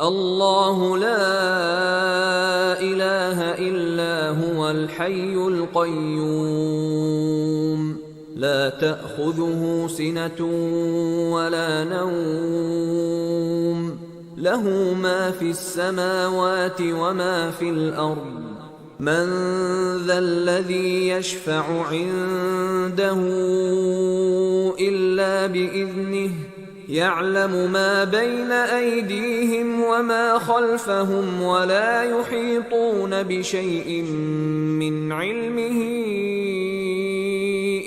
الله لا إله إلا هو الحي القيوم لا تأخذه سنة ولا نوم له ما في السماوات وما في الأرض من ذا الذي يشفع عنده إلا بإذنه يعلم ما بين أيديهم وما خلفهم ولا يحيطون بشيء من علمه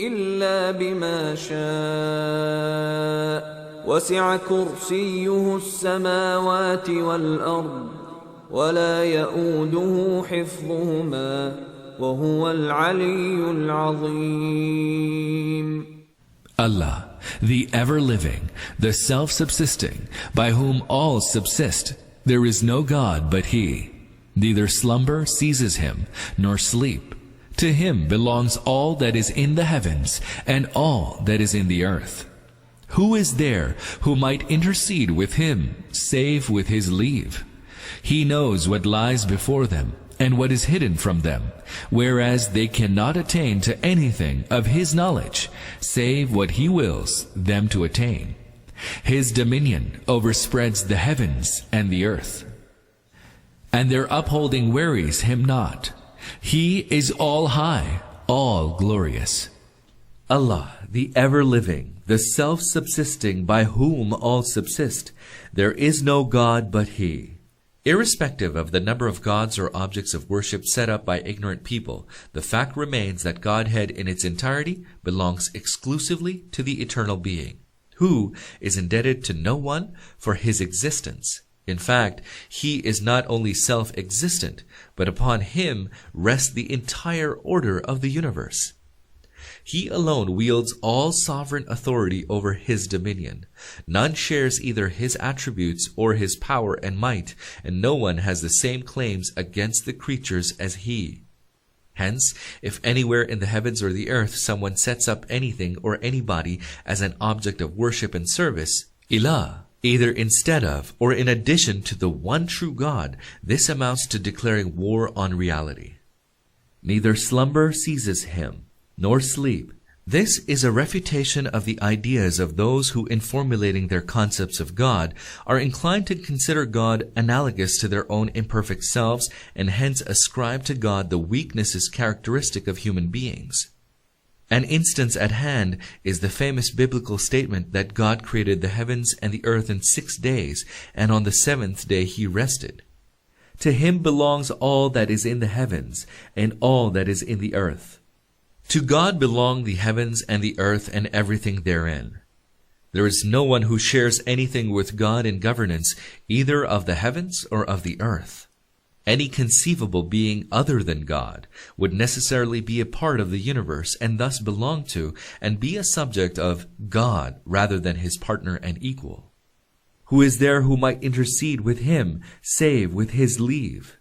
إلا بما شاء وسع كرسيه السماوات والأرض ولا يؤوده حفظهما وهو العلي العظيم. Allah, the ever-living, the self-subsisting, by whom all subsist, there is no God but He. Neither slumber seizes Him, nor sleep. To Him belongs all that is in the heavens, and all that is in the earth. Who is there who might intercede with Him, save with His leave? He knows what lies before them, and what is hidden from them, whereas they cannot attain to anything of His knowledge, save what He wills them to attain. His dominion overspreads the heavens and the earth, and their upholding wearies Him not. He is all high, all glorious. Allah, the ever-living, the self-subsisting, by whom all subsist, there is no God but He. Irrespective of the number of gods or objects of worship set up by ignorant people, the fact remains that Godhead in its entirety belongs exclusively to the Eternal Being, who is indebted to no one for His existence. In fact, He is not only self-existent, but upon Him rests the entire order of the universe. He alone wields all sovereign authority over His dominion. None shares either His attributes or His power and might, and no one has the same claims against the creatures as He. Hence, if anywhere in the heavens or the earth someone sets up anything or anybody as an object of worship and service, ilah, either instead of or in addition to the one true God, this amounts to declaring war on reality. Neither slumber seizes Him, nor sleep. This is a refutation of the ideas of those who, in formulating their concepts of God, are inclined to consider God analogous to their own imperfect selves, and hence ascribe to God the weaknesses characteristic of human beings. An instance at hand is the famous biblical statement that God created the heavens and the earth in 6 days, and on the 7th day He rested. To Him belongs all that is in the heavens, and all that is in the earth. To God belong the heavens and the earth and everything therein. There is no one who shares anything with God in governance, either of the heavens or of the earth. Any conceivable being other than God would necessarily be a part of the universe and thus belong to and be a subject of God rather than His partner and equal. Who is there who might intercede with Him, save with His leave?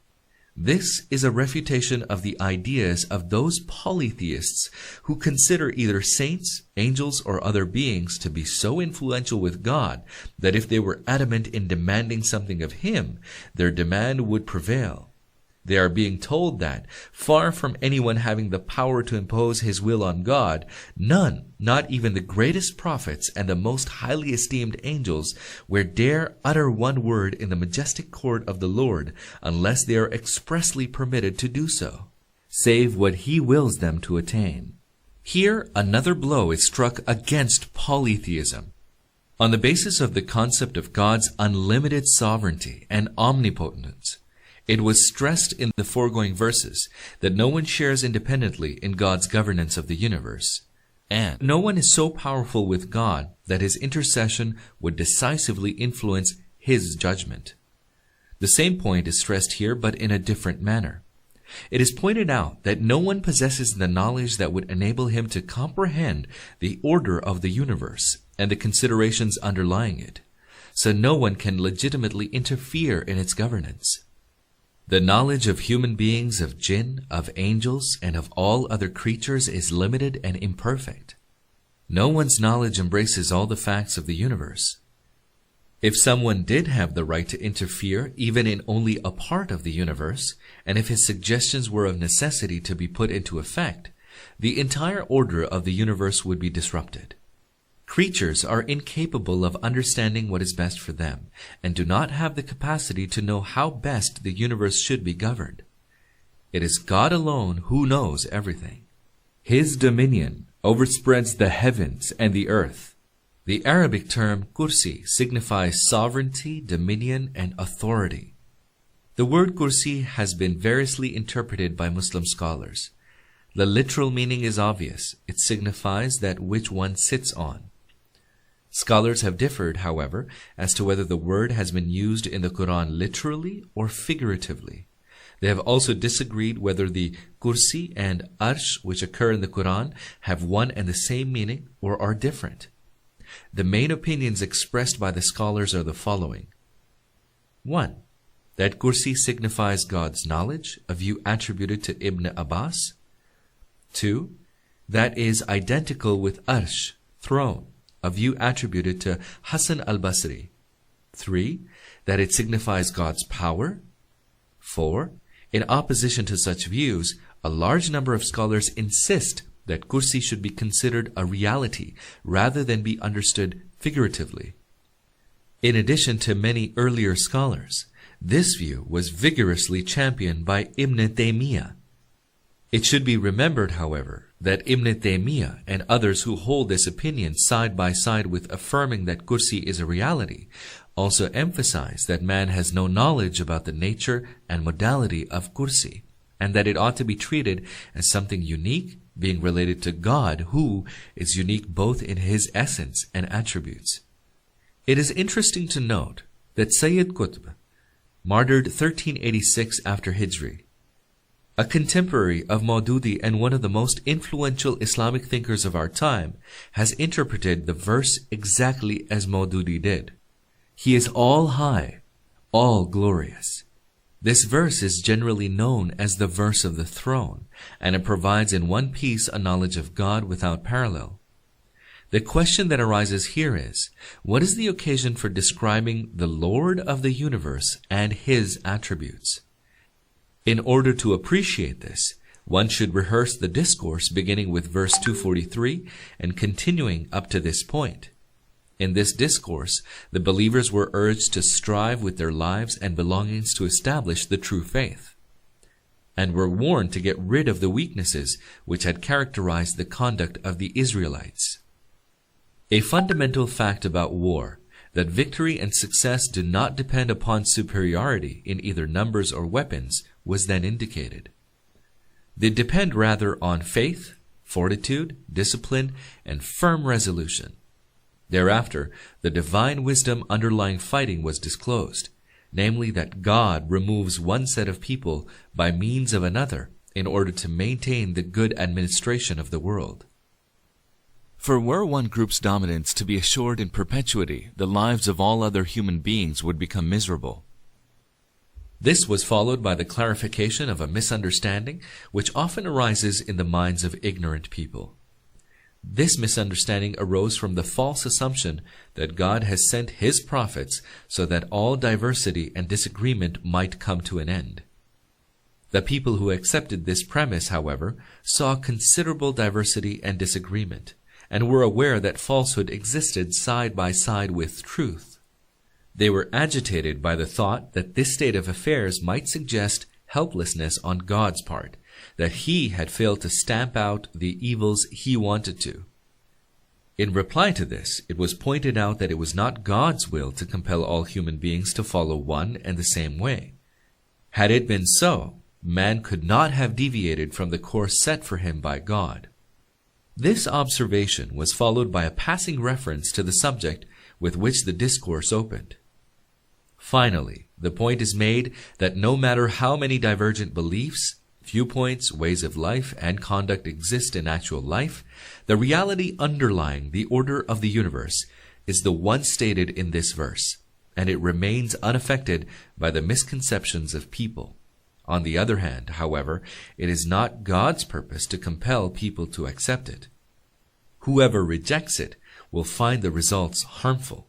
This is a refutation of the ideas of those polytheists who consider either saints, angels, or other beings to be so influential with God that if they were adamant in demanding something of Him, their demand would prevail. They are being told that, far from anyone having the power to impose his will on God, none, not even the greatest prophets and the most highly esteemed angels, will dare utter one word in the majestic court of the Lord unless they are expressly permitted to do so, save what He wills them to attain. Here another blow is struck against polytheism. On the basis of the concept of God's unlimited sovereignty and omnipotence, it was stressed in the foregoing verses that no one shares independently in God's governance of the universe, and no one is so powerful with God that His intercession would decisively influence His judgment. The same point is stressed here, but in a different manner. It is pointed out that no one possesses the knowledge that would enable him to comprehend the order of the universe and the considerations underlying it, so no one can legitimately interfere in its governance. The knowledge of human beings, of jinn, of angels, and of all other creatures is limited and imperfect. No one's knowledge embraces all the facts of the universe. If someone did have the right to interfere even in only a part of the universe, and if his suggestions were of necessity to be put into effect, the entire order of the universe would be disrupted. Creatures are incapable of understanding what is best for them, and do not have the capacity to know how best the universe should be governed. It is God alone who knows everything. His dominion overspreads the heavens and the earth. The Arabic term KURSI signifies sovereignty, dominion, and authority. The word KURSI has been variously interpreted by Muslim scholars. The literal meaning is obvious. It signifies that which one sits on. Scholars have differed, however, as to whether the word has been used in the Quran literally or figuratively. They have also disagreed whether the KURSI and Arsh, which occur in the Quran, have one and the same meaning or are different. The main opinions expressed by the scholars are the following. 1. That KURSI signifies God's knowledge, a view attributed to Ibn Abbas. 2. That is identical with Arsh, throne, a view attributed to Hassan al-Basri. 3. That it signifies God's power. 4. In opposition to such views, a large number of scholars insist that KURSI should be considered a reality rather than be understood figuratively. In addition to many earlier scholars, this view was vigorously championed by Ibn Taymiyyah. It should be remembered, however, that Ibn Taymiyyah and others who hold this opinion side by side with affirming that KURSI is a reality also emphasize that man has no knowledge about the nature and modality of KURSI, and that it ought to be treated as something unique, being related to God, who is unique both in his essence and attributes. It is interesting to note that Sayyid Qutb, martyred 1386 after Hijri, a contemporary of Maududi and one of the most influential Islamic thinkers of our time, has interpreted the verse exactly as Maududi did. He is all high, all glorious. This verse is generally known as the verse of the throne, and it provides in one piece a knowledge of God without parallel. The question that arises here is, what is the occasion for describing the Lord of the universe and his attributes? In order to appreciate this, one should rehearse the discourse beginning with verse 243 and continuing up to this point. In this discourse, the believers were urged to strive with their lives and belongings to establish the true faith, and were warned to get rid of the weaknesses which had characterized the conduct of the Israelites. A fundamental fact about war, that victory and success do not depend upon superiority in either numbers or weapons, was then indicated. They depend rather on faith, fortitude, discipline, and firm resolution. Thereafter, the divine wisdom underlying fighting was disclosed, namely that God removes one set of people by means of another in order to maintain the good administration of the world. For were one group's dominance to be assured in perpetuity, the lives of all other human beings would become miserable. This was followed by the clarification of a misunderstanding which often arises in the minds of ignorant people. This misunderstanding arose from the false assumption that God has sent his prophets so that all diversity and disagreement might come to an end. The people who accepted this premise, however, saw considerable diversity and disagreement, and were aware that falsehood existed side by side with truth. They were agitated by the thought that this state of affairs might suggest helplessness on God's part, that he had failed to stamp out the evils he wanted to. In reply to this, it was pointed out that it was not God's will to compel all human beings to follow one and the same way. Had it been so, man could not have deviated from the course set for him by God. This observation was followed by a passing reference to the subject with which the discourse opened. Finally, the point is made that no matter how many divergent beliefs, viewpoints, ways of life, and conduct exist in actual life, the reality underlying the order of the universe is the one stated in this verse, and it remains unaffected by the misconceptions of people. On the other hand, however, it is not God's purpose to compel people to accept it. Whoever rejects it will find the results harmful.